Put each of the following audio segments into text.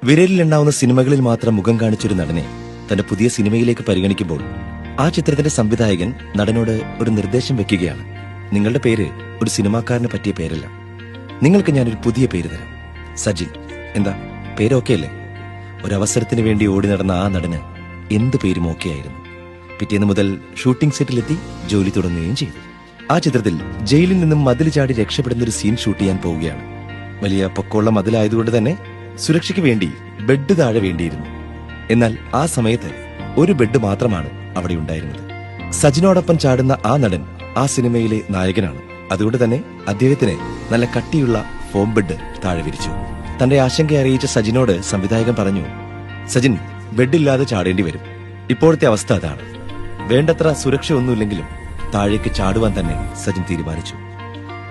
വിരലിലെണ്ണാവുന്ന സിനിമകളിൽ മാത്രം മുഖം കാണിച്ചൊരു നടനെ തന്റെ പുതിയ സിനിമയിലേക്ക് പരിഗണിക്കുമ്പോൾ ആ ചിത്രത്തിന്റെ സംവിധായകൻ നടനോട് ഒരു നിർദ്ദേശം വെക്കുകയാണ്. നിങ്ങളുടെ പേര് ഒരു സിനിമാക്കാരന് പറ്റിയ പേരല്ല, നിങ്ങൾക്ക് ഞാനൊരു പുതിയ പേര് തരാം, സജിൻ. എന്താ, പേര് ഓക്കെ അല്ലേ? ഒരവസരത്തിന് വേണ്ടി ഓടി നടന്ന ആ നടന് എന്ത് പേരും ഓക്കെ ആയിരുന്നു. പിറ്റേന്ന് മുതൽ ഷൂട്ടിംഗ് സെറ്റിലെത്തി ജോലി തുടങ്ങുകയും ചെയ്തു. ആ ചിത്രത്തിൽ ജയിലിൽ നിന്നും മതിൽ ചാടി രക്ഷപ്പെടുന്ന ഒരു സീൻ ഷൂട്ട് ചെയ്യാൻ പോവുകയാണ്. വലിയ പൊക്കമുള്ള മതിലായതുകൊണ്ട് തന്നെ സുരക്ഷയ്ക്ക് വേണ്ടി ബെഡ് താഴെ വേണ്ടിയിരുന്നു. എന്നാൽ ആ സമയത്ത് ഒരു ബെഡ് മാത്രമാണ് അവിടെ ഉണ്ടായിരുന്നത്. സജിനോടൊപ്പം ചാടുന്ന ആ നടൻ ആ സിനിമയിലെ നായകനാണ്. അതുകൊണ്ട് തന്നെ അദ്ദേഹത്തിന് നല്ല കട്ടിയുള്ള ഫോം ബെഡ് താഴെ വിരിച്ചു. തന്റെ ആശങ്ക അറിയിച്ച സജിനോട് സംവിധായകൻ പറഞ്ഞു, സജിൻ, ബെഡില്ലാതെ ചാടേണ്ടി വരും. ഇപ്പോഴത്തെ അവസ്ഥ അതാണ്. വേണ്ടത്ര സുരക്ഷയൊന്നുമില്ലെങ്കിലും താഴേക്ക് ചാടുവാൻ തന്നെ സജിൻ തീരുമാനിച്ചു.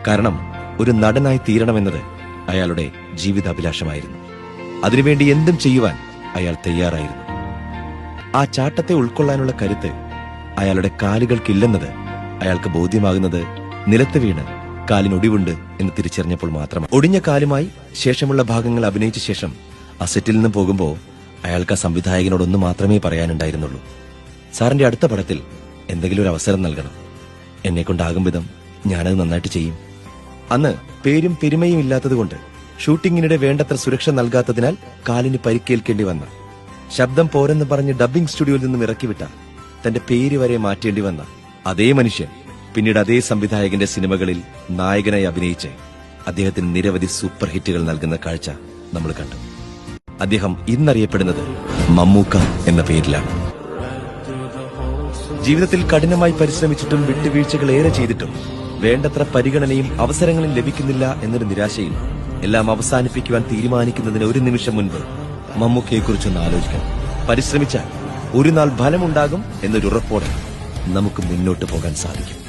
കാരണം ഒരു നടനായി തീരണമെന്നത് അയാളുടെ ജീവിതാഭിലാഷമായിരുന്നു. അതിനുവേണ്ടി എന്തും ചെയ്യുവാൻ അയാൾ തയ്യാറായിരുന്നു. ആ ചാട്ടത്തെ ഉൾക്കൊള്ളാനുള്ള കരുത്ത് അയാളുടെ കാലുകൾക്കില്ലെന്നത് അയാൾക്ക് ബോധ്യമാകുന്നത് നിലത്ത് വീണ് കാലിനൊടിവുണ്ട് എന്ന് തിരിച്ചറിഞ്ഞപ്പോൾ മാത്രമാണ്. ഒടിഞ്ഞ കാലുമായി ശേഷമുള്ള ഭാഗങ്ങൾ അഭിനയിച്ച ശേഷം ആ സെറ്റിൽ നിന്ന് പോകുമ്പോൾ അയാൾക്ക് ആ സംവിധായകനോടൊന്ന് മാത്രമേ പറയാനുണ്ടായിരുന്നുള്ളൂ, സാറിന്റെ അടുത്ത പടത്തിൽ എന്തെങ്കിലും ഒരു അവസരം നൽകണം. എന്നെക്കൊണ്ടാകും വിധം ഞാനത് നന്നായിട്ട് ചെയ്യും. അന്ന് പേരും പെരുമയും ഇല്ലാത്തതുകൊണ്ട് ഷൂട്ടിങ്ങിനിടെ വേണ്ടത്ര സുരക്ഷ നൽകാത്തതിനാൽ കാലിന് പരിക്കേൽക്കേണ്ടി വന്ന, ശബ്ദം പോരെന്ന് പറഞ്ഞ് ഡബ്ബിംഗ് സ്റ്റുഡിയോയിൽ നിന്നും ഇറക്കിവിട്ട, തന്റെ പേര് വരെ മാറ്റേണ്ടി വന്ന അതേ മനുഷ്യൻ പിന്നീട് അതേ സംവിധായകന്റെ സിനിമകളിൽ നായകനായി അഭിനയിച്ച് അദ്ദേഹത്തിന് നിരവധി സൂപ്പർ ഹിറ്റുകൾ നൽകുന്ന കാഴ്ച നമ്മൾ കണ്ടു. അദ്ദേഹം ഇന്നറിയപ്പെടുന്നത് മമ്മൂക്ക എന്ന പേരിലാണ്. ജീവിതത്തിൽ കഠിനമായി പരിശ്രമിച്ചിട്ടും വിട്ടുവീഴ്ചകൾ ഏറെ ചെയ്തിട്ടും വേണ്ടത്ര പരിഗണനയും അവസരങ്ങളും ലഭിക്കുന്നില്ല എന്നൊരു നിരാശയിൽ എല്ലാം അവസാനിപ്പിക്കുവാൻ തീരുമാനിക്കുന്നതിന് ഒരു നിമിഷം മുൻപ് മമ്മൂക്കയെക്കുറിച്ചൊന്ന് ആലോചിക്കണം. പരിശ്രമിച്ചാൽ ഒരു നാൾ ഫലമുണ്ടാകും എന്നൊരു ഉറപ്പോടെ നമുക്ക് മുന്നോട്ട് പോകാൻ സാധിക്കും.